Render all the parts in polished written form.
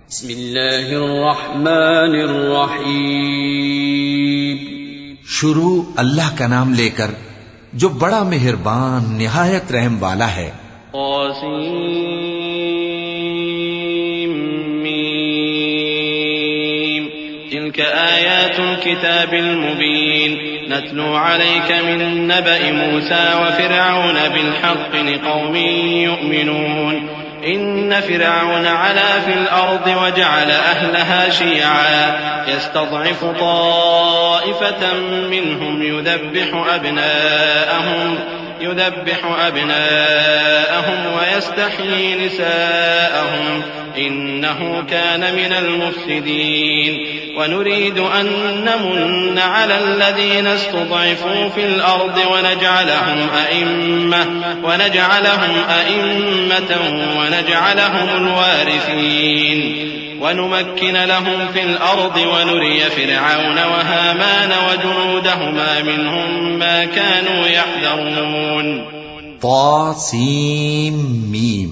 بسم اللہ الرحمن الرحیم. شروع اللہ کا نام لے کر جو بڑا مہربان نہایت رحم والا ہے. طاسیم تلك آیات الكتاب المبین نتلو علیک من نبأ موسى وفرعون بالحق لقوم یؤمنون. إن فرعون علا في الأرض وجعل أهلها شيعا يستضعف طائفة منهم يذبح أبناءهم ويستحيي نساءهم إنه كان من المفسدين. ونريد أن نمن على الذين استضعفوا في الأرض ونجعلهم أئمة ونجعلهم الوارثين ونمكن لهم في الأرض ونري فرعون وهامان وجنودهما منهم ما كانوا يحذرون. طاسیم میم،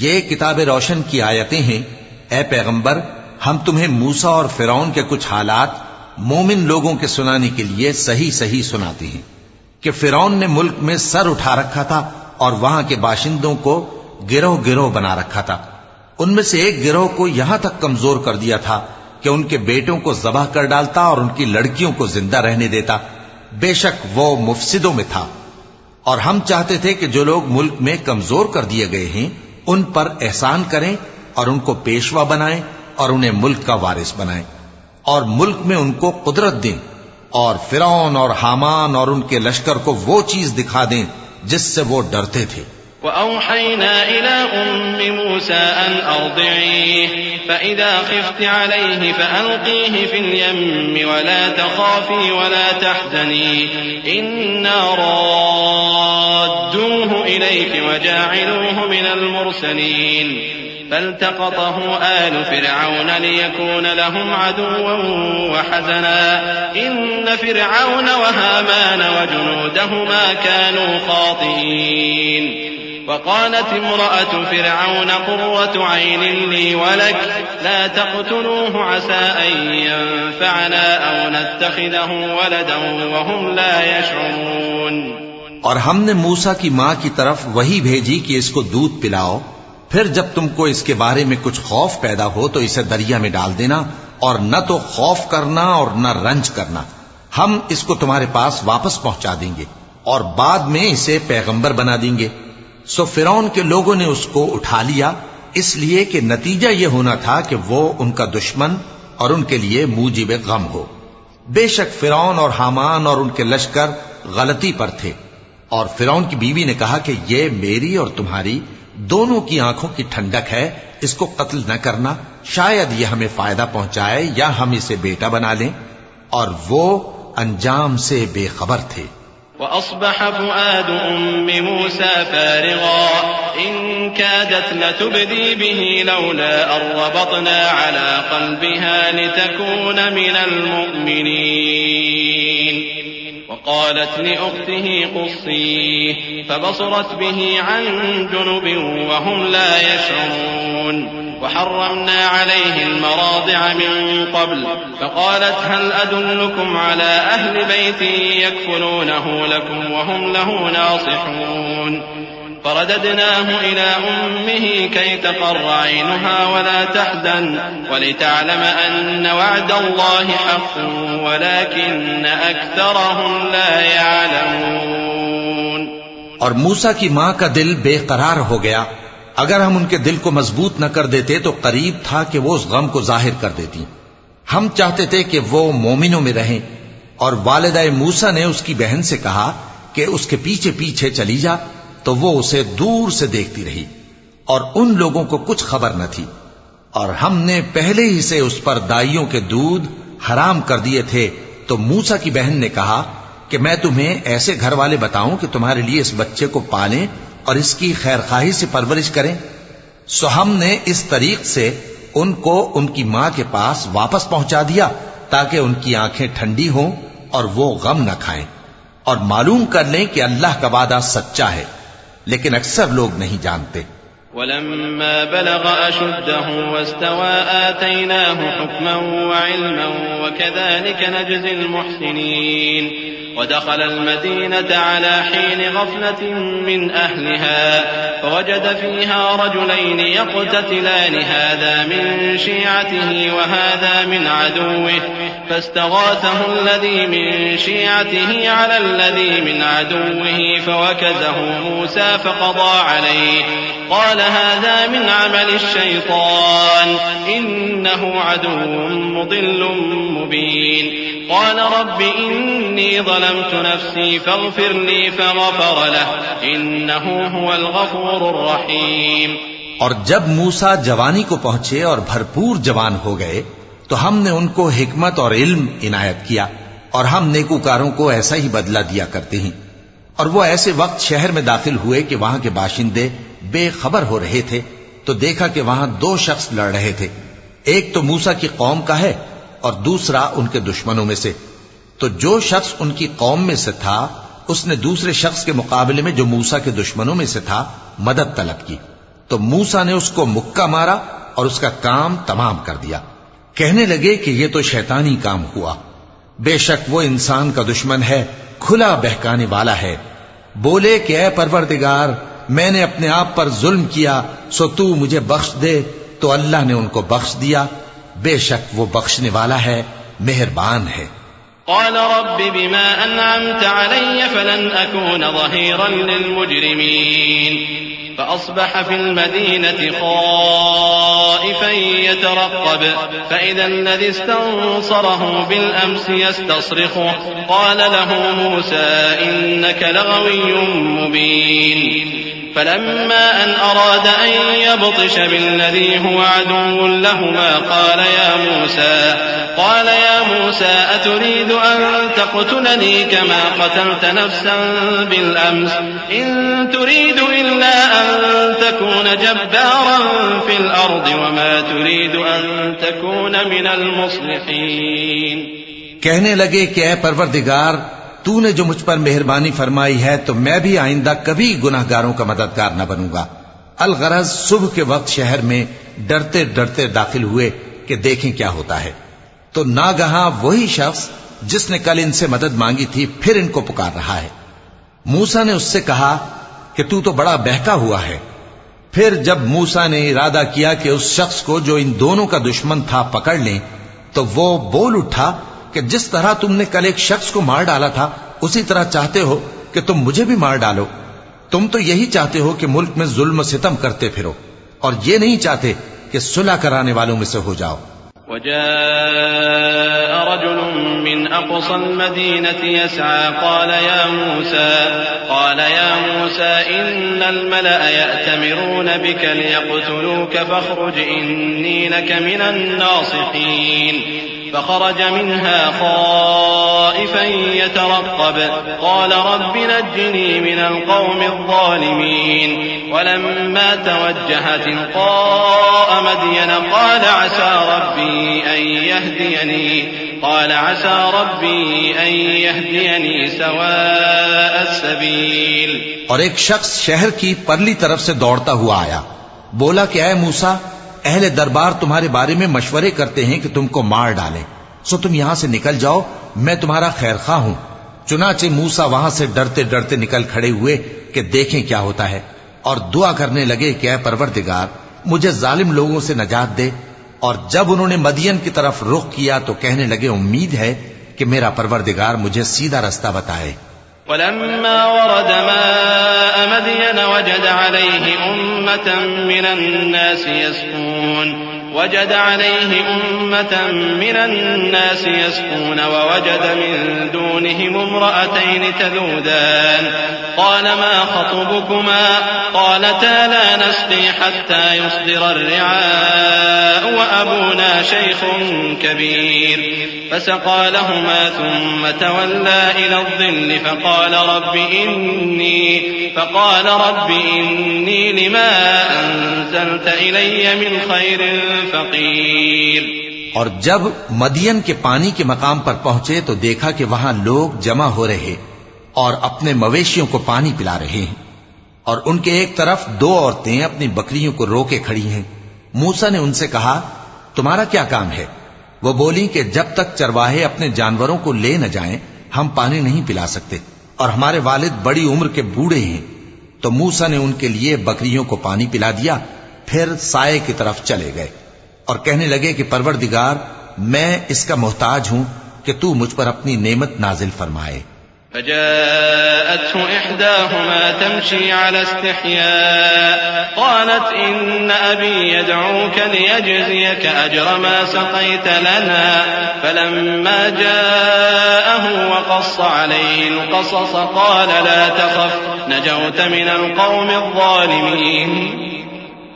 یہ کتاب روشن کی آیتیں ہیں. اے پیغمبر، ہم تمہیں موسیٰ اور فرعون کے کچھ حالات مومن لوگوں کے سنانے کے لیے صحیح صحیح سناتے ہیں کہ فرعون نے ملک میں سر اٹھا رکھا تھا اور وہاں کے باشندوں کو گروہ گروہ بنا رکھا تھا. ان میں سے ایک گروہ کو یہاں تک کمزور کر دیا تھا کہ ان کے بیٹوں کو ذبح کر ڈالتا اور ان کی لڑکیوں کو زندہ رہنے دیتا. بے شک وہ مفسدوں میں تھا. اور ہم چاہتے تھے کہ جو لوگ ملک میں کمزور کر دیے گئے ہیں ان پر احسان کریں اور ان کو پیشوا بنائیں اور انہیں ملک کا وارث بنائیں اور ملک میں ان کو قدرت دیں اور فرعون اور حامان اور ان کے لشکر کو وہ چیز دکھا دیں جس سے وہ ڈرتے تھے. وأوحينا إلى أم موسى أن أرضعيه فإذا خفت عليه فألقيه في اليم ولا تخافي ولا تحزني إنا رادوه إليك وجاعلوه من المرسلين. فالتقطه آل فرعون ليكون لهم عدوا وحزنا إن فرعون وهامان وجنودهما كانوا خاطئين. وقالت امرأة فرعون قرة عين لي ولك لا تقتلوه عسى أن ينفعنا أو نتخذه ولدا وهم لا يشعرون. اور ہم نے موسیٰ کی ماں کی طرف وہی بھیجی کہ اس کو دودھ پلاؤ، پھر جب تم کو اس کے بارے میں کچھ خوف پیدا ہو تو اسے دریا میں ڈال دینا اور نہ تو خوف کرنا اور نہ رنج کرنا. ہم اس کو تمہارے پاس واپس پہنچا دیں گے اور بعد میں اسے پیغمبر بنا دیں گے. سو فرعون کے لوگوں نے اس کو اٹھا لیا اس لیے کہ نتیجہ یہ ہونا تھا کہ وہ ان کا دشمن اور ان کے لیے موجب غم ہو. بے شک فرعون اور حامان اور ان کے لشکر غلطی پر تھے. اور فرعون کی بیوی نے کہا کہ یہ میری اور تمہاری دونوں کی آنکھوں کی ٹھنڈک ہے، اس کو قتل نہ کرنا، شاید یہ ہمیں فائدہ پہنچائے یا ہم اسے بیٹا بنا لیں. اور وہ انجام سے بے خبر تھے. وأصبح فؤاد أم موسى فارغا إن كادت لتبدي به لولا أن ربطنا على قلبها لتكون من المؤمنين. وقالت لأخته قصيه فبصرت به عن جنب وهم لا يشعرون. وحرمنا عليه المراضع من قبل فقالت هل أدلكم على أهل بيت يكفلونه لكم وهم له ناصحون. فرددناه إلى أمه كي تقر عينها ولا تحزن ولتعلم أن وعد الله حق ولكن أكثرهم لا يعلمون. اور موسیٰ کی ماں کا دل بے قرار ہو گیا. اگر ہم ان کے دل کو مضبوط نہ کر دیتے تو قریب تھا کہ وہ اس غم کو ظاہر کر دیتی. ہم چاہتے تھے کہ وہ مومنوں میں رہیں. اور والدہ موسیٰ نے اس کی بہن سے کہا کہ اس کے پیچھے پیچھے چلی جا، تو وہ اسے دور سے دیکھتی رہی اور ان لوگوں کو کچھ خبر نہ تھی. اور ہم نے پہلے ہی سے اس پر دائیوں کے دودھ حرام کر دیے تھے. تو موسیٰ کی بہن نے کہا کہ میں تمہیں ایسے گھر والے بتاؤں کہ تمہارے لیے اس بچے کو پالیں اور اس کی خیر خواہی سے پرورش کریں. سو ہم نے اس طریق سے ان کو ان کی ماں کے پاس واپس پہنچا دیا تاکہ ان کی آنکھیں ٹھنڈی ہوں اور وہ غم نہ کھائیں اور معلوم کر لیں کہ اللہ کا وعدہ سچا ہے، لیکن اکثر لوگ نہیں جانتے. ولما بلغ أشده واستوى آتيناه حكما وعلما وكذلك نجزي المحسنين ودخل المدينة على حين غفلة من أهلها فوجد فيها رجلين يقتتلان هذا من شيعته وهذا من عدوه فاستغاثه الذي من شيعته على الذي من عدوه فوكزه موسى فقضى عليه قال هذا من عمل الشيطان إنه عدو مضل مبين قال رب إني ظلمت نفسي فاغفر لي فغفر له إنه هو الغفور الرحيم۔ اور جب موسیٰ جوانی کو پہنچے اور بھرپور جوان ہو گئے تو ہم نے ان کو حکمت اور علم عنایت کیا، اور ہم نیکوکاروں کو ایسا ہی بدلہ دیا کرتے ہیں۔ اور وہ ایسے وقت شہر میں داخل ہوئے کہ وہاں کے باشندے بے خبر ہو رہے تھے تو دیکھا کہ وہاں دو شخص لڑ رہے تھے، ایک تو موسیٰ کی قوم کا ہے اور دوسرا ان کے دشمنوں میں سے۔ تو جو شخص ان کی قوم میں سے تھا اس نے دوسرے شخص کے مقابلے میں جو موسیٰ کے دشمنوں میں سے تھا مدد طلب کی، تو موسیٰ نے اس کو مکہ مارا اور اس کا کام تمام کر دیا۔ کہنے لگے کہ یہ تو شیطانی کام ہوا، بے شک وہ انسان کا دشمن ہے، کھلا بہکانے والا ہے۔ بولے کہ اے پروردگار میں نے اپنے آپ پر ظلم کیا سو تو مجھے بخش دے، تو اللہ نے ان کو بخش دیا، بے شک وہ بخشنے والا ہے، مہربان ہے۔ قال رب بما أنعمت علي فلن أكون ظهيرا للمجرمين فأصبح في المدينة خائفا يترقب فإذا الذي استنصره بالأمس يستصرخه قال له موسى إنك لغوي مبين فلما أن أراد أن يبطش بالذي هو عدو لهما قال يا موسى أتريد أن تقتلني كما قتلت نفسا بالأمس إن تريد إلا أن تكون جبارا في الأرض وما تريد أن تكون من المصلحين۔ کہنے لگے کہ اے پروردگار تو نے جو مجھ پر مہربانی فرمائی ہے تو میں بھی آئندہ کبھی گناہگاروں کا مددگار نہ بنوں گا۔ الغرض صبح کے وقت شہر میں ڈرتے ڈرتے داخل ہوئے کہ دیکھیں کیا ہوتا ہے، تو ناگہاں وہی شخص جس نے کل ان سے مدد مانگی تھی پھر ان کو پکار رہا ہے۔ موسیٰ نے اس سے کہا کہ تو بڑا بہکا ہوا ہے۔ پھر جب موسیٰ نے ارادہ کیا کہ اس شخص کو جو ان دونوں کا دشمن تھا پکڑ لیں تو وہ بول اٹھا کہ جس طرح تم نے کل ایک شخص کو مار ڈالا تھا اسی طرح چاہتے ہو کہ تم مجھے بھی مار ڈالو۔ تم تو یہی چاہتے ہو کہ ملک میں ظلم و ستم کرتے پھرو اور یہ نہیں چاہتے کہ صلح کرانے والوں میں سے ہو جاؤ۔ وجاء رجل من أقصى المدينة يسعى قال يا موسى إن الملأ يأتمرون بك ليقتلوك فاخرج إني لك من الناصحين فخرج منها خائفا يترقب قال رب نجني من القوم الظالمين ولما توجه تلقاء مدين قال عسى ربي أن يهديني سواء السبيل۔ اور ایک شخص شہر کی پرلی طرف سے دوڑتا ہوا آیا، بولا کہ اے موسیٰ اہل دربار تمہارے بارے میں مشورے کرتے ہیں کہ تم کو مار ڈالیں، سو تم یہاں سے نکل جاؤ، میں تمہارا خیر خواہ ہوں۔ چنانچہ موسیٰ وہاں سے ڈرتے ڈرتے نکل کھڑے ہوئے کہ دیکھیں کیا ہوتا ہے، اور دعا کرنے لگے کہ اے پروردگار مجھے ظالم لوگوں سے نجات دے۔ اور جب انہوں نے مدین کی طرف رخ کیا تو کہنے لگے امید ہے کہ میرا پروردگار مجھے سیدھا رستہ بتائے۔ ولما ورد ماء مدين وجد عليه أمة من الناس يسقون ووجد من دونهم امرأتين تذودان قال ما خطبكما قالتا لا نسقي حتى يصدر الرعاء وأبونا شيخ كبير فسقى لهما ثم تولى إلى الظل فقال رب إني لما أنزلت إلي من خير فقير۔ اور جب مدین کے پانی کے مقام پر پہنچے تو دیکھا کہ وہاں لوگ جمع ہو رہے اور اپنے مویشیوں کو پانی پلا رہے ہیں، اور ان کے ایک طرف دو عورتیں اپنی بکریوں کو روکے کھڑی ہیں۔ موسیٰ نے ان سے کہا تمہارا کیا کام ہے؟ وہ بولی کہ جب تک چرواہے اپنے جانوروں کو لے نہ جائیں ہم پانی نہیں پلا سکتے، اور ہمارے والد بڑی عمر کے بوڑھے ہیں۔ تو موسیٰ نے ان کے لیے بکریوں کو پانی پلا دیا، پھر سائے کی طرف چلے گئے اور کہنے لگے کہ پروردگار میں اس کا محتاج ہوں کہ تو مجھ پر اپنی نعمت نازل فرمائے۔ فجاءته إحداهما تمشي على استحياء قالت إن أبي يدعوك ليجزيك أجر ما سقيت لنا فلما جاءه وقص عليه القصص قال لا تخف نجوت من القوم الظالمين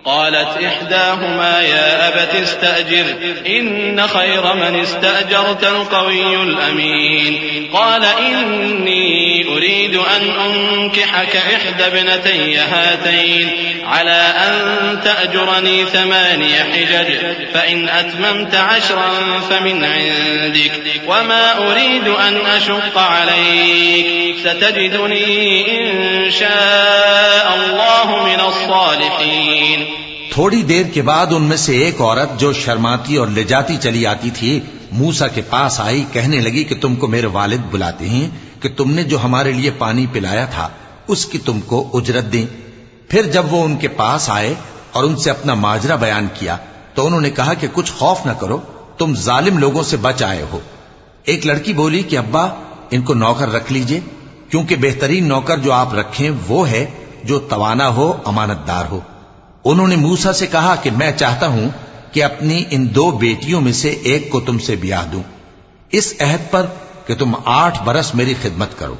قالت إحداهما يا أبت استأجر إن خير من استأجرت القوي الأمين قال إني أريد أن أنكحك إحدى ابنتي هاتين على أن تأجرني 8 حجج فإن أتممت 10 فمن عندك وما أريد أن أشق عليك ستجدني إن شاء الله من الصالحين۔ تھوڑی دیر کے بعد ان میں سے ایک عورت جو شرماتی اور لجاتی چلی آتی تھی موسیٰ کے پاس آئی، کہنے لگی کہ تم کو میرے والد بلاتے ہیں کہ تم نے جو ہمارے لیے پانی پلایا تھا اس کی تم کو اجرت دیں۔ پھر جب وہ ان کے پاس آئے اور ان سے اپنا ماجرا بیان کیا تو انہوں نے کہا کہ کچھ خوف نہ کرو، تم ظالم لوگوں سے بچ آئے ہو۔ ایک لڑکی بولی کہ ابا ان کو نوکر رکھ لیجئے، کیونکہ بہترین نوکر جو آپ رکھیں وہ ہے جو توانا ہو، امانت دار ہو۔ انہوں نے موسیٰ سے کہا کہ میں چاہتا ہوں کہ اپنی ان 2 بیٹیوں میں سے ایک کو تم سے بیاہ دوں، اس عہد پر کہ تم 8 برس میری خدمت کرو،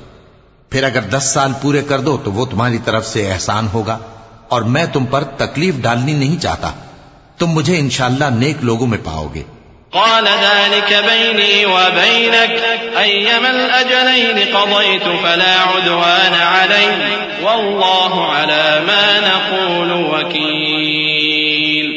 پھر اگر 10 سال پورے کر دو تو وہ تمہاری طرف سے احسان ہوگا، اور میں تم پر تکلیف ڈالنی نہیں چاہتا، تم مجھے انشاءاللہ نیک لوگوں میں پاؤ گے۔ قال ذلك بيني وبينك أيما الأجلين قضيت فلا عدوان علي والله على ما نقول وكيل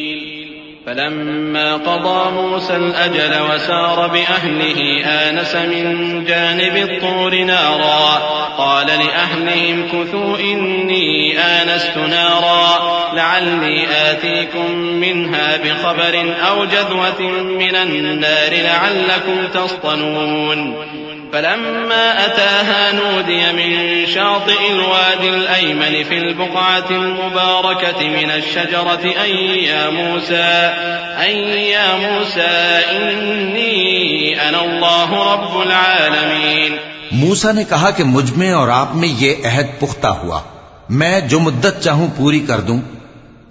فلما قضى موسى الأجل وسار بأهله آنس من جانب الطور نارا قال لأهلهم كثوا إني آنست نارا لعلي آتيكم منها بخبر أو جذوة من النار لعلكم تصطلون فلما أتاها نودي من شاطئ الوادي الأيمن في البقعة المباركة من الشجرة أي يا موسى إني أنا الله رب العالمين۔ موسیٰ نے کہا کہ مجھ میں اور آپ میں یہ عہد پختہ ہوا، میں جو مدت چاہوں پوری کر دوں،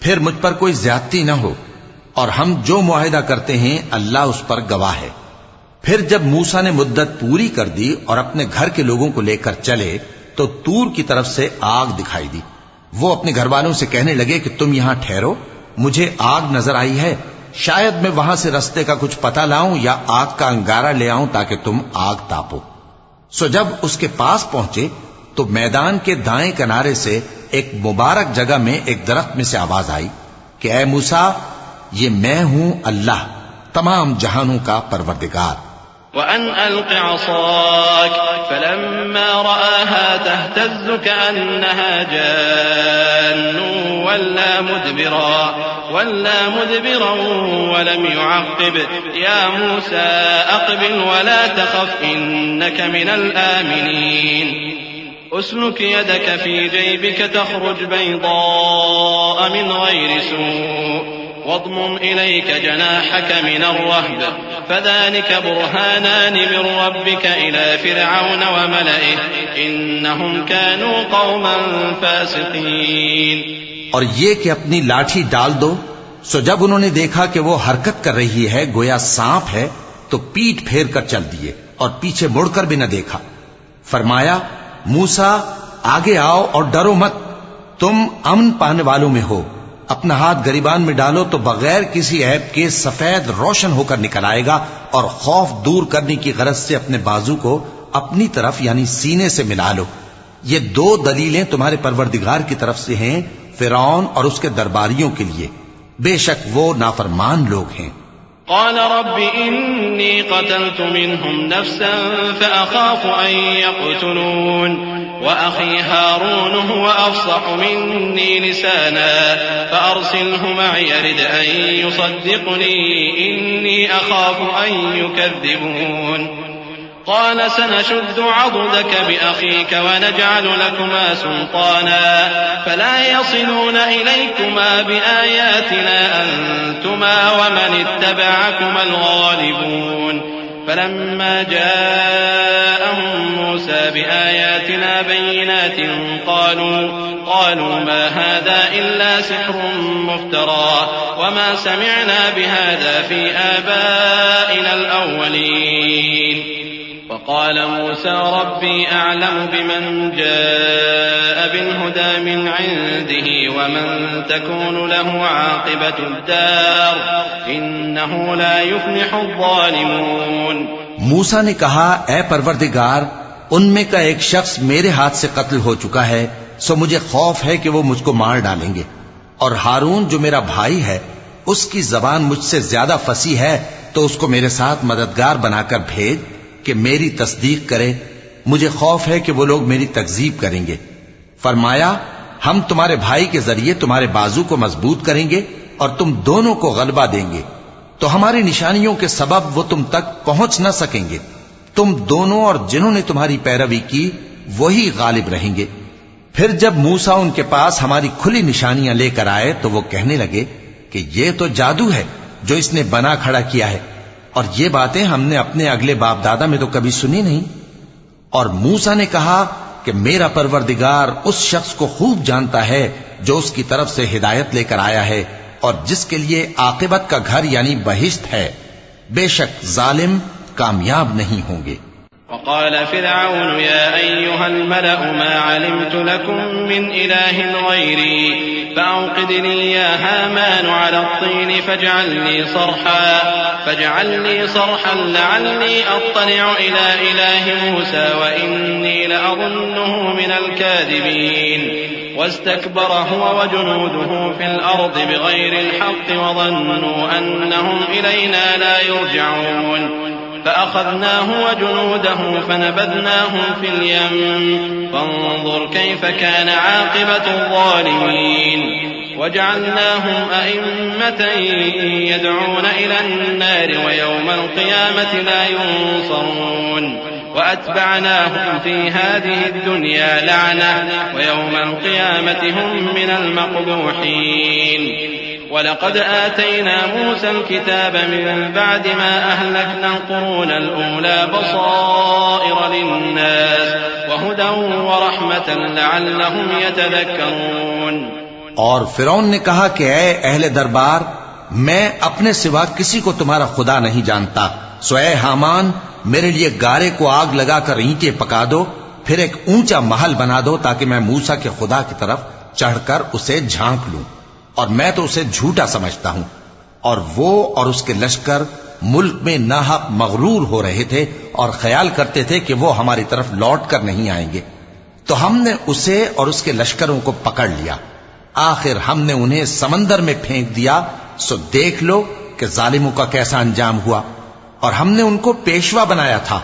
پھر مجھ پر کوئی زیادتی نہ ہو، اور ہم جو معاہدہ کرتے ہیں اللہ اس پر گواہ ہے۔ پھر جب موسیٰ نے مدت پوری کر دی اور اپنے گھر کے لوگوں کو لے کر چلے تو طور کی طرف سے آگ دکھائی دی۔ وہ اپنے گھر والوں سے کہنے لگے کہ تم یہاں ٹھہرو، مجھے آگ نظر آئی ہے، شاید میں وہاں سے رستے کا کچھ پتہ لاؤں یا آگ کا انگارہ لے آؤں تاکہ تم آگ تاپو۔ سو جب اس کے پاس پہنچے تو میدان کے دائیں کنارے سے ایک مبارک جگہ میں ایک درخت میں سے آواز آئی کہ اے موسیٰ، یہ میں ہوں اللہ، تمام جہانوں کا پروردگار۔ وأن ألق عصاك فلما رآها تهتز كأنها جان ولا مدبرا ولم يعقب يا موسى أقبل ولا تخف إنك من الآمنين أسلك يدك في جيبك تخرج بيضاء من غير سوء واضمم إليك جناحك من الرهب فذلك برهانان من ربك إلى فرعون وملئه إنهم كانوا قوما فاسقين۔ اور یہ کہ اپنی لاٹھی ڈال دو۔ سو جب انہوں نے دیکھا کہ وہ حرکت کر رہی ہے گویا سانپ ہے تو پیٹ پھیر کر چل دیے اور پیچھے مڑ کر بھی نہ دیکھا۔ فرمایا موسیٰ آگے آؤ اور ڈرو مت، تم امن پانے والوں میں ہو۔ اپنا ہاتھ گریبان میں ڈالو تو بغیر کسی عیب کے سفید روشن ہو کر نکل آئے گا، اور خوف دور کرنے کی غرض سے اپنے بازو کو اپنی طرف یعنی سینے سے ملا لو۔ یہ 2 دلیلیں تمہارے پروردگار کی طرف سے ہیں فرعون اور اس کے درباریوں کے لیے، بے شک وہ نافرمان لوگ ہیں۔ قال رب إني قتلت منهم نفسا فأخاف أن يقتلون وأخي هارون هو أفصح مني لسانا فأرسله معي يرد أن يصدقني إني أخاف أن يكذبون قال سنشد عضدك بأخيك ونجعل لكما سلطانا فلا يصلون إليكما بآياتنا أنتما ومن اتبعكما الغالبون فلما جاءهم موسى بآياتنا بينات قالوا ما هذا إلا سحر مفترى وما سمعنا بهذا في آبائنا الأولين وقال موسى ربي أعلم بمن جاء بالهدى من عنده ومن تكون له عاقبة الدار إنه لا يفلح الظالمون. موسیٰ نے کہا اے پروردگار ان میں کا ایک شخص میرے ہاتھ سے قتل ہو چکا ہے سو مجھے خوف ہے کہ وہ مجھ کو مار ڈالیں گے اور ہارون جو میرا بھائی ہے اس کی زبان مجھ سے زیادہ فصیح ہے تو اس کو میرے ساتھ مددگار بنا کر بھیج کہ میری تصدیق کرے مجھے خوف ہے کہ وہ لوگ میری تکذیب کریں گے. فرمایا ہم تمہارے بھائی کے ذریعے تمہارے بازو کو مضبوط کریں گے اور تم دونوں کو غلبہ دیں گے تو ہماری نشانیوں کے سبب وہ تم تک پہنچ نہ سکیں گے. تم دونوں اور جنہوں نے تمہاری پیروی کی وہی غالب رہیں گے. پھر جب موسیٰ ان کے پاس ہماری کھلی نشانیاں لے کر آئے تو وہ کہنے لگے کہ یہ تو جادو ہے جو اس نے بنا کھڑا کیا ہے اور یہ باتیں ہم نے اپنے اگلے باپ دادا میں تو کبھی سنی نہیں. اور موسیٰ نے کہا کہ میرا پروردگار اس شخص کو خوب جانتا ہے جو اس کی طرف سے ہدایت لے کر آیا ہے اور جس کے لیے عاقبت کا گھر یعنی بہشت ہے. بے شک ظالم کامیاب نہیں ہوں گے. وقال فرعون يا أيها الملأ ما علمت لكم من إله غيري فأوقد لي يا هامان على الطين فاجعل لي صرحا لعلي أطلع إلى إله موسى وإني لأظنه من الكاذبين واستكبر هو وجنوده في الأرض بغير الحق وظنوا أنهم إلينا لا يرجعون فأخذناه وجنوده فنبذناهم في اليم فانظر كيف كان عاقبة الظالمين وجعلناهم أئمة يدعون إلى النار ويوم القيامة لا ينصرون وأتبعناهم في هذه الدنيا لعنة ويوم القيامة هم من المقبوحين. ولقد آتينا موسى الكتاب من بعد ما أهلكنا القرون الأولى بصائر للناس وهدى ورحمة لعلهم يتذكرون. اور فرعون نے کہا کہ اے اہل دربار میں اپنے سوا کسی کو تمہارا خدا نہیں جانتا سو اے حامان میرے لیے گارے کو آگ لگا کر اینٹیں پکا دو پھر ایک اونچا محل بنا دو تاکہ میں موسیٰ کے خدا کی طرف چڑھ کر اسے جھانک لوں اور میں تو اسے جھوٹا سمجھتا ہوں. اور وہ اور اس کے لشکر ملک میں ناحق مغرور ہو رہے تھے اور خیال کرتے تھے کہ وہ ہماری طرف لوٹ کر نہیں آئیں گے تو ہم نے اسے اور اس کے لشکروں کو پکڑ لیا. آخر ہم نے انہیں سمندر میں پھینک دیا سو دیکھ لو کہ ظالموں کا کیسا انجام ہوا. اور ہم نے ان کو پیشوا بنایا تھا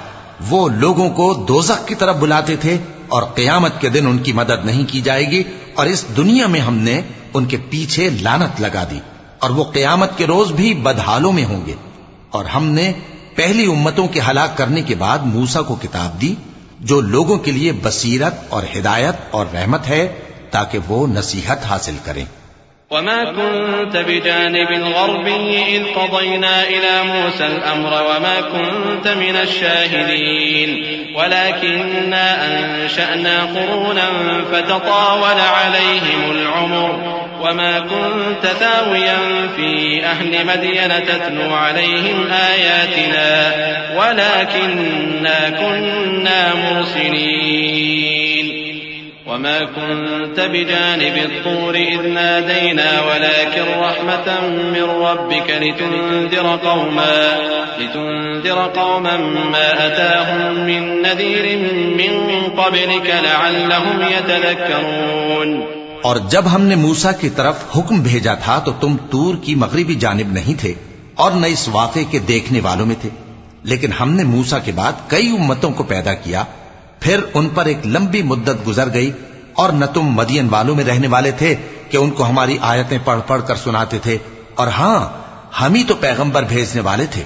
وہ لوگوں کو دوزخ کی طرف بلاتے تھے اور قیامت کے دن ان کی مدد نہیں کی جائے گی اور اس دنیا میں ہم نے ان کے پیچھے لعنت لگا دی اور وہ قیامت کے روز بھی بدحالوں میں ہوں گے. اور ہم نے پہلی امتوں کے ہلاک کرنے کے بعد موسیٰ کو کتاب دی جو لوگوں کے لیے بصیرت اور ہدایت اور رحمت ہے تاکہ وہ نصیحت حاصل کریں. وما كنت بجانب الغربي إذ قضينا إلى موسى الأمر وما كنت من الشاهدين ولكننا أنشأنا قرونا فتطاول عليهم العمر وما كنت ثاويا في أهل مدين تتلو عليهم آياتنا ولكننا كنا مرسلين. وما كنت بجانب الطور إذ نادينا ولكن رحمة من ربك لتنذر قوما ما أتاهم من نذير من قبلك لعلهم يتذكرون. اور جب ہم نے موسیٰ کی طرف حکم بھیجا تھا تو تم طور کی مغربی جانب نہیں تھے اور نہ اس واقعے کے دیکھنے والوں میں تھے، لیکن ہم نے موسیٰ کے بعد کئی امتوں کو پیدا کیا، پھر ان پر ایک لمبی مدت گزر گئی، اور نہ تم مدین والوں میں رہنے والے تھے کہ ان کو ہماری آیتیں پڑھ پڑھ کر سناتے تھے، اور ہاں ہم ہی تو پیغمبر بھیجنے والے تھے،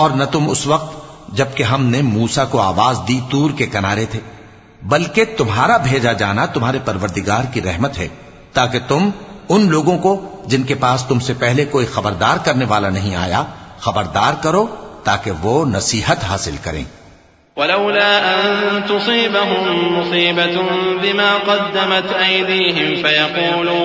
اور نہ تم اس وقت جبکہ ہم نے موسیٰ کو آواز دی طور کے کنارے تھے، بلکہ تمہارا بھیجا جانا تمہارے پروردگار کی رحمت ہے، تاکہ تم ان لوگوں کو جن کے پاس تم سے پہلے کوئی خبردار کرنے والا نہیں آیا خبردار کرو، تاکہ وہ نصیحت حاصل کریں۔ ولولا أن تصيبهم مصيبة بما قدمت أيديهم فيقولوا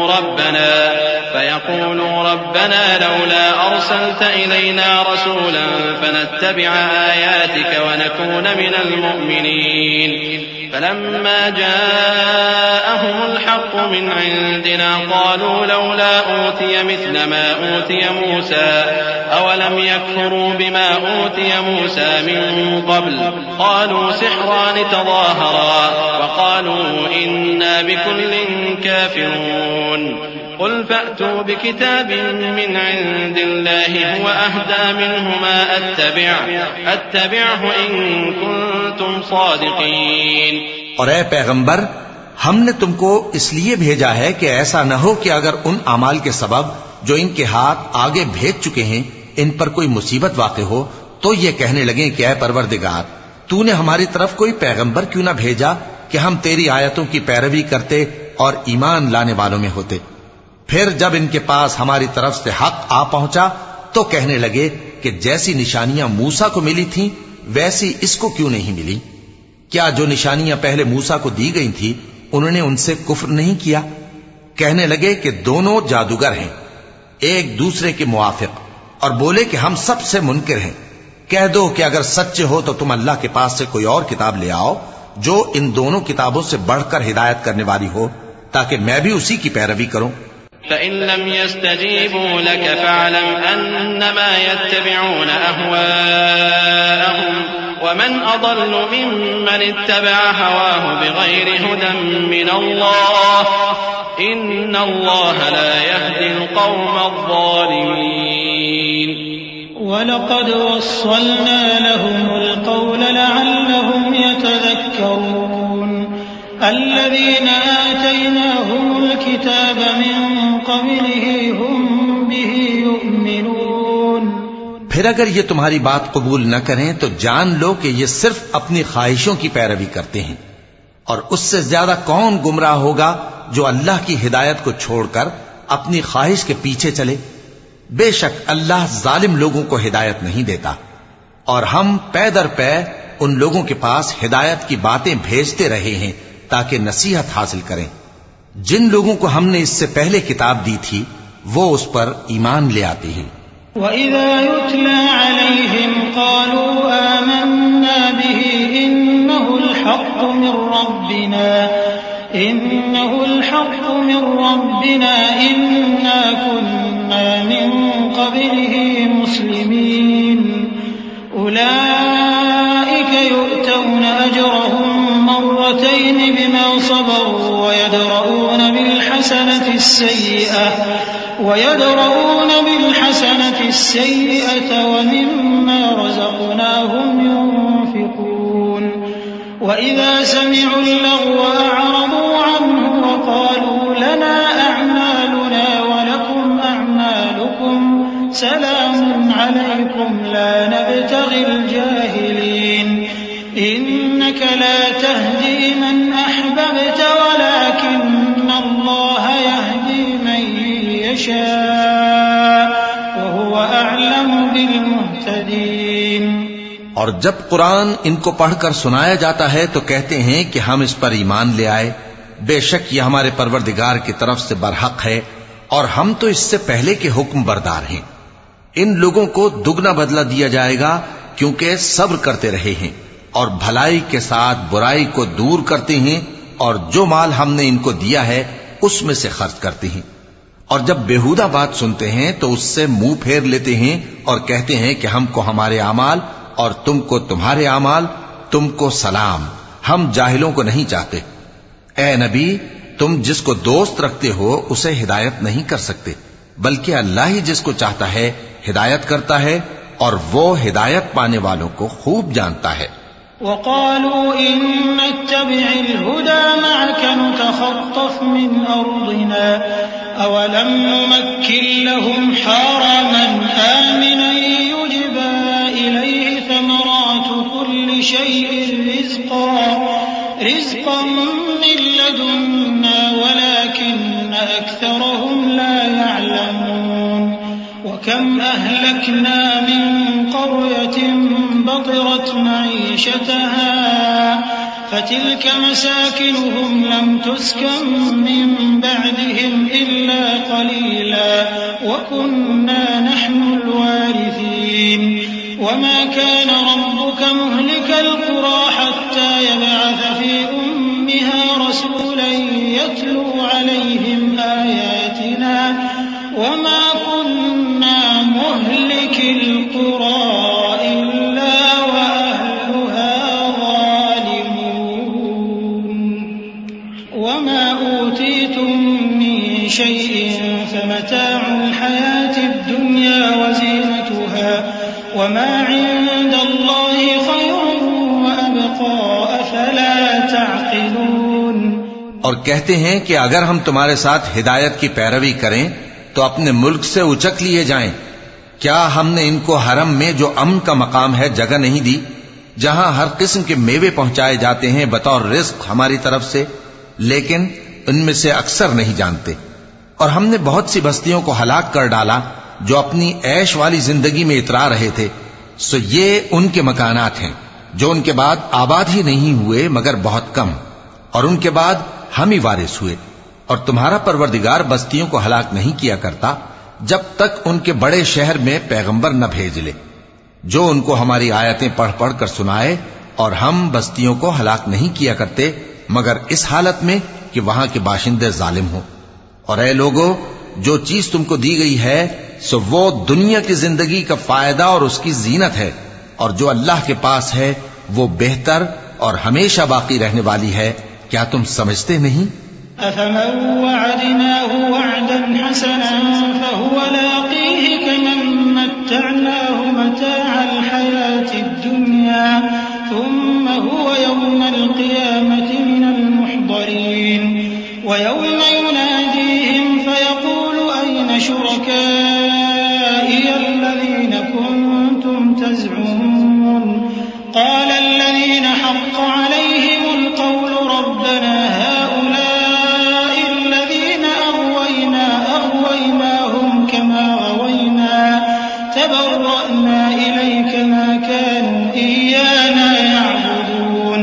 ربنا لولا أرسلت إلينا رسولا فنتبع آياتك ونكون من المؤمنين فلما جاءهم الحق من عندنا قالوا لولا أوتي مثل ما أوتي موسى أولم يكفروا بما أوتي موسى من قبل قالوا سحران تظاهرا وقالوا إنا بكل كافرون قل فأتوا بكتاب من عند الله هو أهدى منهما أتبعه إن كنتم صادقين۔ اور اے پیغمبر، ہم نے تم کو اس لیے بھیجا ہے کہ ایسا نہ ہو کہ اگر ان اعمال کے سبب جو ان کے ہاتھ آگے بھیج چکے ہیں ان پر کوئی مصیبت واقع ہو تو یہ کہنے لگیں کہ اے پروردگار، تو نے ہماری طرف کوئی پیغمبر کیوں نہ بھیجا کہ ہم تیری آیتوں کی پیروی کرتے اور ایمان لانے والوں میں ہوتے۔ پھر جب ان کے پاس ہماری طرف سے حق آ پہنچا تو کہنے لگے کہ جیسی نشانیاں موسیٰ کو ملی تھیں ویسی اس کو کیوں نہیں ملی؟ کیا جو نشانیاں پہلے موسیٰ کو دی گئی تھی انہوں نے ان سے کفر نہیں کیا؟ کہنے لگے کہ دونوں جادوگر ہیں ایک دوسرے کے موافق، اور بولے کہ ہم سب سے منکر ہیں۔ کہہ دو کہ اگر سچے ہو تو تم اللہ کے پاس سے کوئی اور کتاب لے آؤ جو ان دونوں کتابوں سے بڑھ کر ہدایت کرنے والی ہو، تاکہ میں بھی اسی کی پیروی کروں۔ فإن لم يستجيبوا لك فاعلم أنما يتبعون أهواءهم ومن أضل ممن اتبع هواه بغير هدى من الله إن الله لا يهدي القوم الظالمين۔ وَلَقَدْ وَصَّلْنَا لَهُمُ الْقَوْلَ لَعَلَّهُمْ يَتَذَكَّرُونَ الَّذِينَ آتَيْنَاهُمُ الْكِتَابَ مِنْ قَبْلِهِ هُمْ بِهِ يُؤْمِنُونَ۔ پھر اگر یہ تمہاری بات قبول نہ کریں تو جان لو کہ یہ صرف اپنی خواہشوں کی پیروی کرتے ہیں، اور اس سے زیادہ کون گمراہ ہوگا جو اللہ کی ہدایت کو چھوڑ کر اپنی خواہش کے پیچھے چلے۔ بے شک اللہ ظالم لوگوں کو ہدایت نہیں دیتا، اور ہم پے در پے ان لوگوں کے پاس ہدایت کی باتیں بھیجتے رہے ہیں تاکہ نصیحت حاصل کریں۔ جن لوگوں کو ہم نے اس سے پہلے کتاب دی تھی وہ اس پر ایمان لے آتے ہیں۔ وَإِذَا يُتْلَى عَلَيْهِمْ قَالُوا آمَنَّا بِهِ إِنَّهُ الْحَقُّ مِنْ رَبِّنَا إِنَّا كُنَّا مِنْ قَبْلِهِ مُسْلِمِينَ أُولَئِكَ يُؤْتَوْنَ أَجْرَهُمْ مرتين بما صبروا ويدرؤون بالحسنة السيئة ومما رزقناهم ينفقون وإذا سمعوا اللغو أعرضوا عنه وقالوا لنا أعمالنا ولكم أعمالكم سلام عليكم لا نبتغي الجاهلين إنك لا تهدي من أحببت ولكن الله يهدي من يشاء وهو أعلم بالمهتدين۔ اور جب قرآن ان کو پڑھ کر سنایا جاتا ہے تو کہتے ہیں کہ ہم اس پر ایمان لے آئے، بے شک یہ ہمارے پروردگار کی طرف سے برحق ہے اور ہم تو اس سے پہلے کے حکم بردار ہیں۔ ان لوگوں کو دگنا بدلہ دیا جائے گا کیونکہ صبر کرتے رہے ہیں اور بھلائی کے ساتھ برائی کو دور کرتے ہیں، اور جو مال ہم نے ان کو دیا ہے اس میں سے خرچ کرتے ہیں۔ اور جب بیہودہ بات سنتے ہیں تو اس سے منہ پھیر لیتے ہیں اور کہتے ہیں کہ ہم کو ہمارے اعمال اور تم کو تمہارے اعمال، تم کو سلام، ہم جاہلوں کو نہیں چاہتے۔ اے نبی، تم جس کو دوست رکھتے ہو اسے ہدایت نہیں کر سکتے، بلکہ اللہ ہی جس کو چاہتا ہے ہدایت کرتا ہے اور وہ ہدایت پانے والوں کو خوب جانتا ہے۔ وقالوا إن نتبع الهدى معك نتخطف من أرضنا أولم نمكن لهم حرما آمنا يجبى إليه ثمرات كل شيء رزقا من لدنا ولكن أكثرهم لا يعلمون وكم أهلكنا من قرية بطرت معيشتها فتلك مساكنهم لم تسكن من بعدهم إلا قليلا وكنا نحن الوارثين وما كان ربك مهلك القرى حتى يبعث في أمها رسولا يتلو عليهم آياتنا وما كنا مهلك القرى إلا وأهلها ظالمون وما أوتيتم من شيء فمتاع الحياة الدنيا وزينتها وما عند الله خير وأبقى أفلا تعقلون۔ اور کہتے ہیں کہ اگر ہم تمہارے ساتھ ہدایت کی پیروی کریں تو اپنے ملک سے اچک لیے جائیں۔ کیا ہم نے ان کو حرم میں جو امن کا مقام ہے جگہ نہیں دی، جہاں ہر قسم کے میوے پہنچائے جاتے ہیں بطور رزق ہماری طرف سے؟ لیکن ان میں سے اکثر نہیں جانتے۔ اور ہم نے بہت سی بستیوں کو ہلاک کر ڈالا جو اپنی عیش والی زندگی میں اترا رہے تھے، سو یہ ان کے مکانات ہیں جو ان کے بعد آباد ہی نہیں ہوئے مگر بہت کم، اور ان کے بعد ہم ہی وارث ہوئے۔ اور تمہارا پروردگار بستیوں کو ہلاک نہیں کیا کرتا جب تک ان کے بڑے شہر میں پیغمبر نہ بھیج لے جو ان کو ہماری آیتیں پڑھ پڑھ کر سنائے، اور ہم بستیوں کو ہلاک نہیں کیا کرتے مگر اس حالت میں کہ وہاں کے باشندے ظالم ہوں۔ اور اے لوگو، جو چیز تم کو دی گئی ہے سو وہ دنیا کی زندگی کا فائدہ اور اس کی زینت ہے، اور جو اللہ کے پاس ہے وہ بہتر اور ہمیشہ باقی رہنے والی ہے۔ کیا تم سمجھتے نہیں؟ أفمن وعدناه وعدا حسنا فهو لاقيه كمن متعناه متاع الحياة الدنيا ثم هو يوم القيامة من المحضرين ويوم يناديهم فيقول أين شركائي الذين كنتم تزعمون قال الذين حق عليهم القول ربنا هؤلاء الذين أغويناهم كما غوينا تبرأنا إليك ما كانوا إيانا يعبدون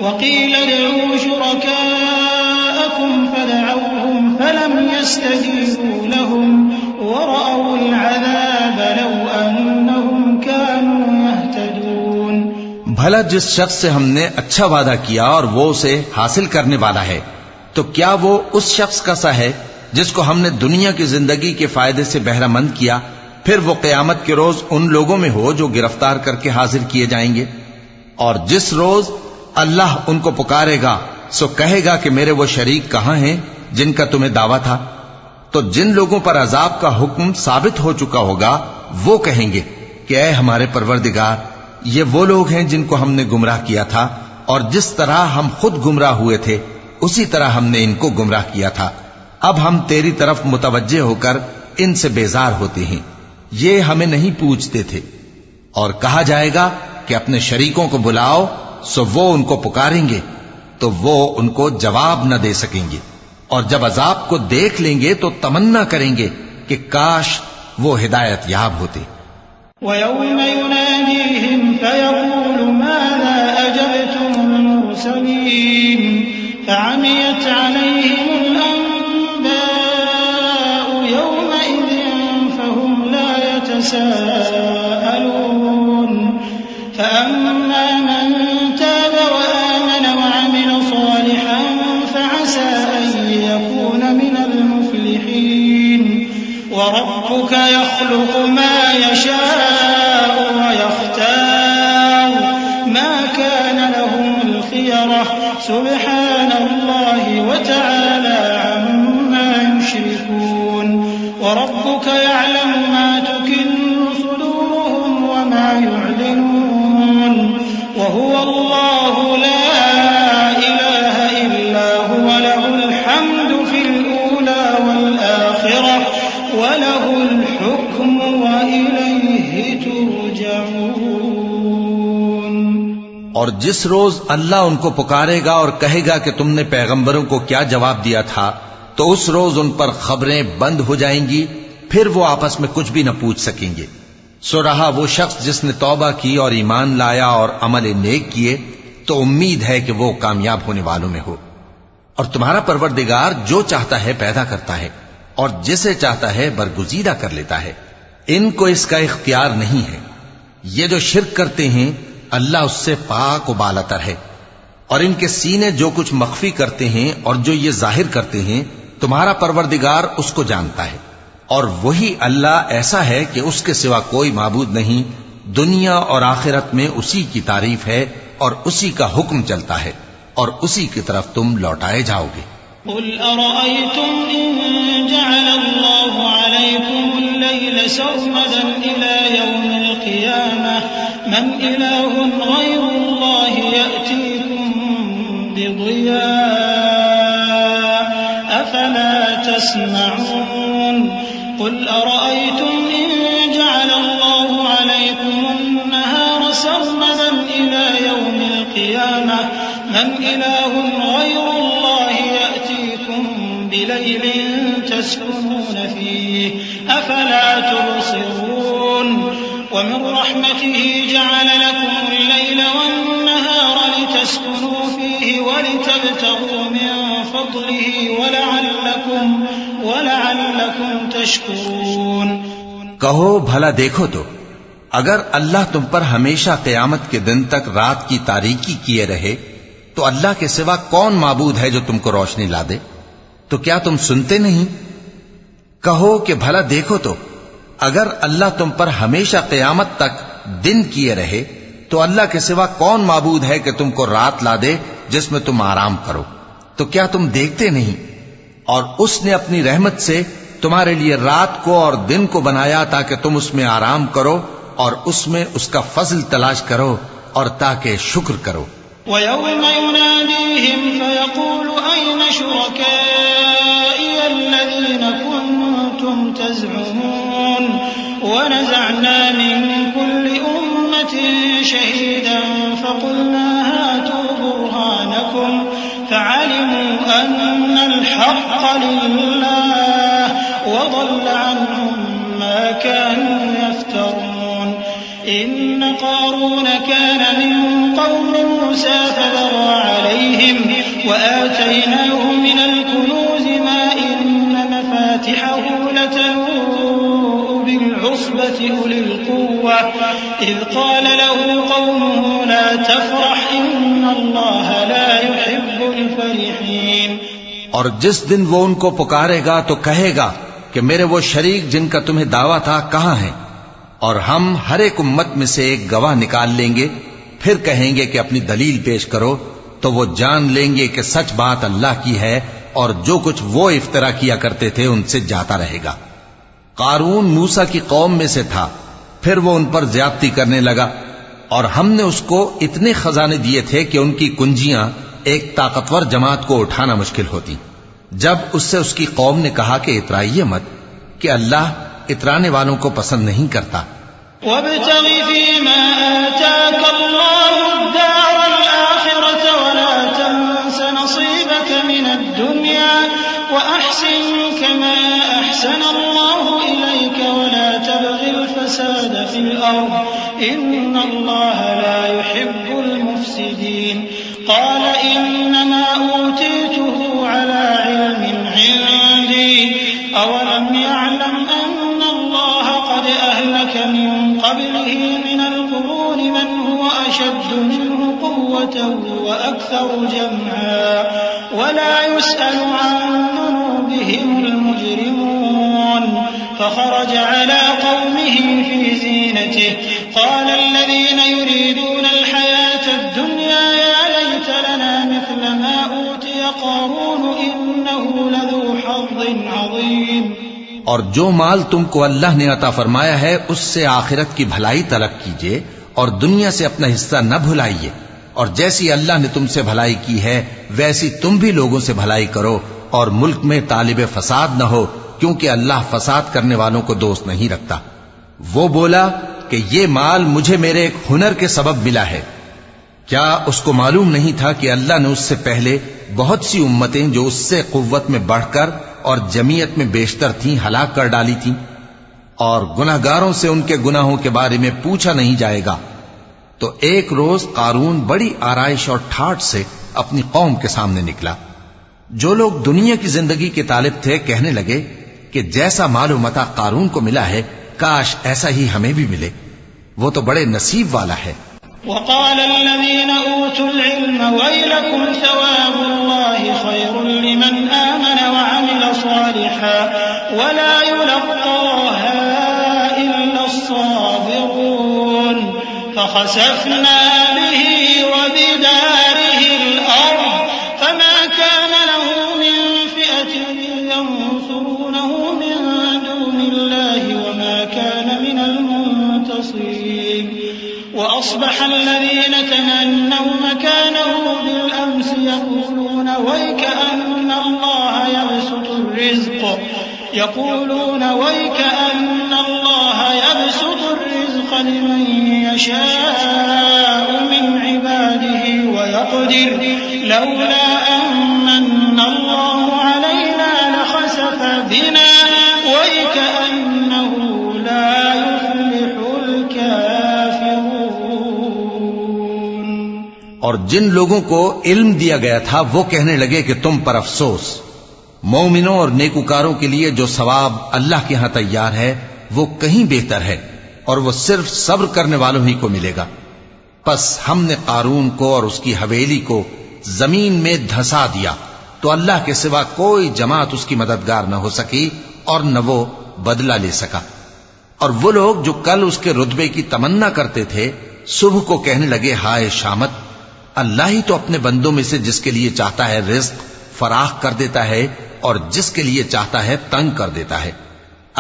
وقيل ادعوا شركاءكم فدعوهم فلم يستجيبوا لهم ورأوا العذاب لو أنهم كانوا يهتدون۔ بھلا جس شخص سے ہم نے اچھا وعدہ کیا اور وہ اسے حاصل کرنے والا ہے، تو کیا وہ اس شخص کا سا ہے جس کو ہم نے دنیا کی زندگی کے فائدے سے بہرہ مند کیا، پھر وہ قیامت کے روز ان لوگوں میں ہو جو گرفتار کر کے حاضر کیے جائیں گے؟ اور جس روز اللہ ان کو پکارے گا سو کہے گا کہ میرے وہ شریک کہاں ہیں جن کا تمہیں دعویٰ تھا؟ تو جن لوگوں پر عذاب کا حکم ثابت ہو چکا ہوگا وہ کہیں گے کہ اے ہمارے پروردگار، یہ وہ لوگ ہیں جن کو ہم نے گمراہ کیا تھا، اور جس طرح ہم خود گمراہ ہوئے تھے اسی طرح ہم نے ان کو گمراہ کیا تھا۔ اب ہم تیری طرف متوجہ ہو کر ان سے بیزار ہوتے ہیں، یہ ہمیں نہیں پوچھتے تھے۔ اور کہا جائے گا کہ اپنے شریکوں کو بلاؤ، سو وہ ان کو پکاریں گے تو وہ ان کو جواب نہ دے سکیں گے، اور جب عذاب کو دیکھ لیں گے تو تمنا کریں گے کہ کاش وہ ہدایت یاب ہوتے۔ وَيَوْمَ يُنَادِيهِمْ فَيَقُولُ مَاذَا أَجَبْتُمُ الْمُرْسَلِينَ فَعَمِيَتْ عَلَيْهِمُ الْأَنبَاءُ يَوْمَئِذٍ فَهُمْ لَا يَتَسَاءَلُونَ فَأَمَّا مَنْ تَابَ وَآمَنَ وَعَمِلَ صَالِحًا فَعَسَى أَن يَكُونَ مِنَ الْمُفْلِحِينَ وَرَبُّكَ يَخْلُقُ مَا يَشَاءُ وَيَخْتَارُ مَا كَانَ لَهُمُ الْخِيَرَةُ سُبْحَانَ اللَّهِ وَتَعَالَى عَمَّا يُشْرِكُونَ وَرَبُّكَ يَعْلَمُ مَا تُكِنُّ يعلنون وهو الله لا إله إلا هو له الحمد في الأولى والآخرة وله الحكم وإليه ترجعون۔ اور جس روز اللہ ان کو پکارے گا اور کہے گا کہ تم نے پیغمبروں کو کیا جواب دیا تھا، تو اس روز ان پر خبریں بند ہو جائیں گی، پھر وہ آپس میں کچھ بھی نہ پوچھ سکیں گے۔ سو رہا وہ شخص جس نے توبہ کی اور ایمان لایا اور عمل نیک کیے تو امید ہے کہ وہ کامیاب ہونے والوں میں ہو۔ اور تمہارا پروردگار جو چاہتا ہے پیدا کرتا ہے اور جسے چاہتا ہے برگزیدہ کر لیتا ہے، ان کو اس کا اختیار نہیں ہے۔ یہ جو شرک کرتے ہیں اللہ اس سے پاک و بالاتر ہے، اور ان کے سینے جو کچھ مخفی کرتے ہیں اور جو یہ ظاہر کرتے ہیں تمہارا پروردگار اس کو جانتا ہے۔ اور وہی اللہ ایسا ہے کہ اس کے سوا کوئی معبود نہیں، دنیا اور آخرت میں اسی کی تعریف ہے اور اسی کا حکم چلتا ہے، اور اسی کی طرف تم لوٹائے جاؤ گے۔ قل أرأيتم إن جعل الله عليكم الليل سرمدا إلى يوم القيامة من إله غير الله يأتيكم بضياء أفلا تسمعون قل أرأيتم إن جعل الله عليكم النهار سرمدا إلى يوم القيامة من إله غير الله يأتيكم بليل تسكنون فيه أفلا تبصرون ومن رحمته جعل لكم الليل والنهار لتسكنوا فيه ولتبتغوا من فضله ولعلكم تشكرون۔ کہو بھلا دیکھو تو اگر اللہ تم پر ہمیشہ قیامت کے دن تک رات کی تاریکی کیے رہے تو اللہ کے سوا کون معبود ہے جو تم کو روشنی لا دے؟ تو کیا تم سنتے نہیں؟ کہو کہ بھلا دیکھو تو اگر اللہ تم پر ہمیشہ قیامت تک دن کیے رہے تو اللہ کے سوا کون معبود ہے کہ تم کو رات لا دے جس میں تم آرام کرو؟ تو کیا تم دیکھتے نہیں؟ اور اس نے اپنی رحمت سے تمہارے لیے رات کو اور دن کو بنایا تاکہ تم اس میں آرام کرو اور اس میں اس کا فضل تلاش کرو اور تاکہ شکر کرو۔ وَيَوْمَ يُنَادِيهِمْ فَيَقُولُ أَيْنَ شُرَكَائِيَ الَّذِينَ كُنتُمْ تَزْعُمُونَ وَنَزَعْنَا مِن كُلِّ أُمَّةٍ شَهِيدًا فَقُلْنَا هَاتُوا بُرْهَانَكُمْ فَعَلِمُوا أَنَّ الْحَقَّ لِلَّهِ وَضَلَّ عَنْهُمْ مَا كَانُوا يَفْتَرُونَ إِنَّ قَارُونَ كَانَ مِن قَوْمِ مُوسَىٰ فَبَغَىٰ عَلَيْهِمْ وَآتَيْنَاهُ مِنَ الْكُنُوزِ مَا إِنَّ مَفَاتِحَهُ لَتَنُوءُ بِالْعُصْبَةِ أُولِي الْقُوَّةِ إِذْ قَالَ لَهُ قَوْمُهُ لَا تَفْرَحْ إِنَّ اللَّهَ لَا يُحِبُّ الْفَرِحِينَ۔ اور جس دن وہ ان کو پکارے گا تو کہے گا کہ میرے وہ شریک جن کا تمہیں دعویٰ تھا کہاں ہیں؟ اور ہم ہر ایک امت میں سے ایک گواہ نکال لیں گے، پھر کہیں گے کہ اپنی دلیل پیش کرو، تو وہ جان لیں گے کہ سچ بات اللہ کی ہے اور جو کچھ وہ افترا کیا کرتے تھے ان سے جاتا رہے گا۔ قارون موسیٰ کی قوم میں سے تھا، پھر وہ ان پر زیادتی کرنے لگا، اور ہم نے اس کو اتنے خزانے دیے تھے کہ ان کی کنجیاں ایک طاقتور جماعت کو اٹھانا مشکل ہوتی۔ جب اس سے اس کی قوم نے کہا کہ اترائیے مت، کہ اللہ اترانے والوں کو پسند نہیں کرتا۔ وَابْتَغِ فِيمَا آتَاكَ اللَّهُ الدَّارَ الْآخِرَةَ وَلَا تَنسَ نَصِيبَكَ مِنَ الدُّنْيَا وَأَحْسِن كَمَا أَحْسَنَ اللَّهُ إِلَيْكَ وَلَا تَبْغِ الْفَسَادَ فِي الْأَرْضِ إِنَّ اللَّهَ لَا يُحِبُّ الْمُفْسِدِينَ قَالَ إِنَّمَا أُوتِيتُهُ عَلَى عِلْمٍ عِندِي أَوَلَمْ يَعْلَمْ أَنَّ اللَّهَ قَدْ أَهْلَكَ مِن قَبْلِهِ مِنَ الْقُرُونِ مَنْ هُوَ أَشَدُّ مِنْهُ قُوَّةً وَأَكْثَرُ جَمْعًا وَلَا يُسْأَلُ عَن ذُنُوبِهِمُ الْمُجْرِمُونَ فَخَرَجَ عَلَى قَوْمِهِ فِي زِينَتِهِ قَالَ الَّذِينَ يُرِيدُونَ الْحَيَاةَ الدُّنْيَا يَا لَيْتَ لَنَا مِثْلَ مَا أُوتِيَ قَارُونُ إِنَّهُ لَذُو حَظٍّ عَظِيمٍ۔ اور جو مال تم کو اللہ نے عطا فرمایا ہے اس سے آخرت کی بھلائی طلب کیجیے اور دنیا سے اپنا حصہ نہ بھلائیے، اور جیسی اللہ نے تم سے بھلائی کی ہے ویسی تم بھی لوگوں سے بھلائی کرو، اور ملک میں طالب فساد نہ ہو، کیونکہ اللہ فساد کرنے والوں کو دوست نہیں رکھتا۔ وہ بولا کہ یہ مال مجھے میرے ایک ہنر کے سبب ملا ہے۔ کیا اس کو معلوم نہیں تھا کہ اللہ نے اس سے پہلے بہت سی امتیں جو اس سے قوت میں بڑھ کر اور جمعیت میں بیشتر تھیں ہلاک کر ڈالی تھیں، اور گناہگاروں سے ان کے گناہوں کے بارے میں پوچھا نہیں جائے گا؟ تو ایک روز قارون بڑی آرائش اور ٹھاٹ سے اپنی قوم کے سامنے نکلا۔ جو لوگ دنیا کی زندگی کے طالب تھے کہنے لگے کہ جیسا مال و متاع قارون کو ملا ہے کاش ایسا ہی ہمیں بھی ملے، وہ تو بڑے نصیب والا ہے۔ وقال الذين أوتوا العلم ويلكم ثواب الله خير لمن آمن وعمل صالحا ولا يلقاها إلا الصابرون فخسفنا به وبداره الأرض فما كان له من فئة ينصرونه من دون الله وما كان من المنتصرين وأصبح الذين تمنوا مكانه بالأمس يقولون ويكأن الله يبسط الرزق لمن يشاء من عباده ويقدر لولا أمن الله علينا لخسف بنا ويكأنه لا يفلح الكافرون۔ اور جن لوگوں کو علم دیا گیا تھا وہ کہنے لگے کہ تم پر افسوس، مومنوں اور نیکوکاروں کے لیے جو ثواب اللہ کے ہاں تیار ہے وہ کہیں بہتر ہے، اور وہ صرف صبر کرنے والوں ہی کو ملے گا۔ پس ہم نے قارون کو اور اس کی حویلی کو زمین میں دھسا دیا تو اللہ کے سوا کوئی جماعت اس کی مددگار نہ ہو سکی اور نہ وہ بدلہ لے سکا۔ اور وہ لوگ جو کل اس کے رتبے کی تمنا کرتے تھے صبح کو کہنے لگے ہائے شامت، اللہ ہی تو اپنے بندوں میں سے جس کے لیے چاہتا ہے رزق فراخ کر دیتا ہے اور جس کے لیے چاہتا ہے تنگ کر دیتا ہے۔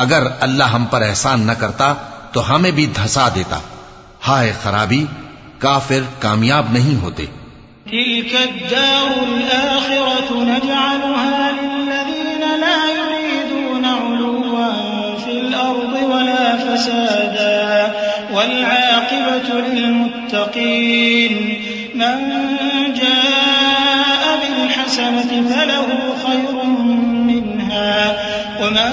اگر اللہ ہم پر احسان نہ کرتا تو ہمیں بھی دھسا دیتا۔ ہائے خرابی، کافر کامیاب نہیں ہوتے۔ تلك الدار الآخرة نجعلها للذين لا يريدون علوا في الأرض ولا فسادا والعاقبة للمتقين من جاء بالحسنة فله خير منها ومن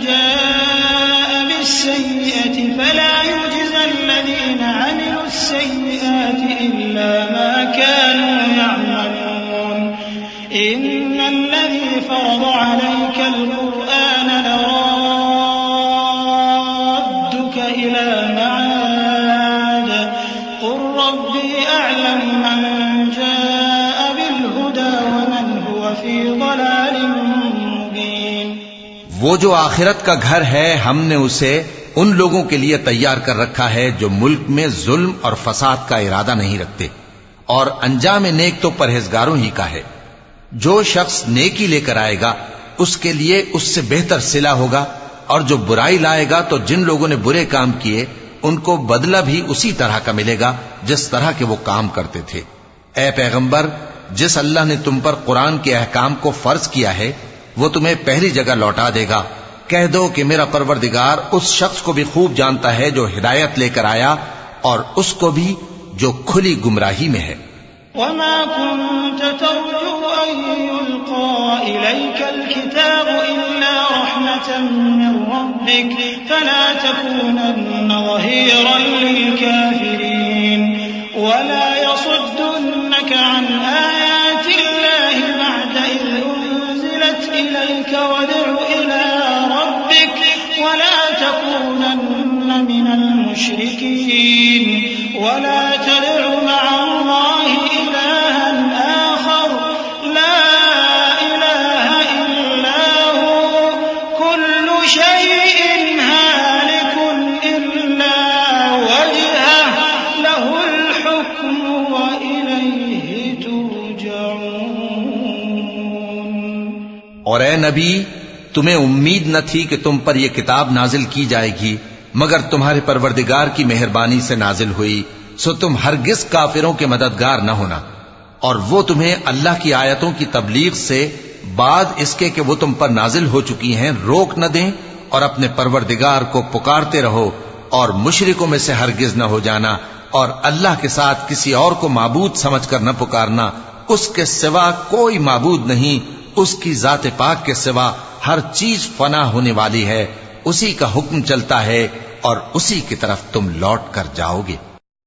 جاء بالسيئة فلا يجزى الذين عملوا السيئات إلا ما كانوا يعملون إن الذي فرض عليك القرآن لرادك إلى معاد قل ربي أعلم من جاء بالهدى ومن هو في ضلال مبين۔ وہ جو آخرت کا گھر ہے ہم نے اسے ان لوگوں کے لیے تیار کر رکھا ہے جو ملک میں ظلم اور فساد کا ارادہ نہیں رکھتے، اور انجام نیک تو پرہیزگاروں ہی کا ہے۔ جو شخص نیکی لے کر آئے گا اس کے لیے اس سے بہتر صلہ ہوگا، اور جو برائی لائے گا تو جن لوگوں نے برے کام کیے ان کو بدلہ بھی اسی طرح کا ملے گا جس طرح کے وہ کام کرتے تھے۔ اے پیغمبر، جس اللہ نے تم پر قرآن کے احکام کو فرض کیا ہے وہ تمہیں پہلی جگہ لوٹا دے گا۔ کہہ دو کہ میرا پروردگار اس شخص کو بھی خوب جانتا ہے جو ہدایت لے کر آیا اور اس کو بھی جو کھلی گمراہی میں ہے۔ وما كنت ترجو أن يلقى إليك الكتاب إلا رحمة من ربك فلا تكونن ظهيرا للكافرين ولا يصدنك عن آيات الله بعد إذ أنزلت إليك وادع إلى ربك ولا تكونن من المشركين ولا تدع مع الله إلها آخر لا إله إلا هو كل شيء هالك إلا وجهه له الحكم وإليه ترجعون۔ اور اے نبی، تمہیں امید نہ تھی کہ تم پر یہ کتاب نازل کی جائے گی مگر تمہارے پروردگار کی مہربانی سے نازل ہوئی، سو تم ہرگز کافروں کے مددگار نہ ہونا، اور وہ تمہیں اللہ کی آیتوں کی تبلیغ سے بعد اس کے کہ وہ تم پر نازل ہو چکی ہیں روک نہ دیں، اور اپنے پروردگار کو پکارتے رہو اور مشرکوں میں سے ہرگز نہ ہو جانا، اور اللہ کے ساتھ کسی اور کو معبود سمجھ کر نہ پکارنا، اس کے سوا کوئی معبود نہیں، اس کی ذات پاک کے سوا ہر چیز فنا ہونے والی ہے، اسی کا حکم چلتا ہے اور اسی کی طرف تم لوٹ کر جاؤ گے۔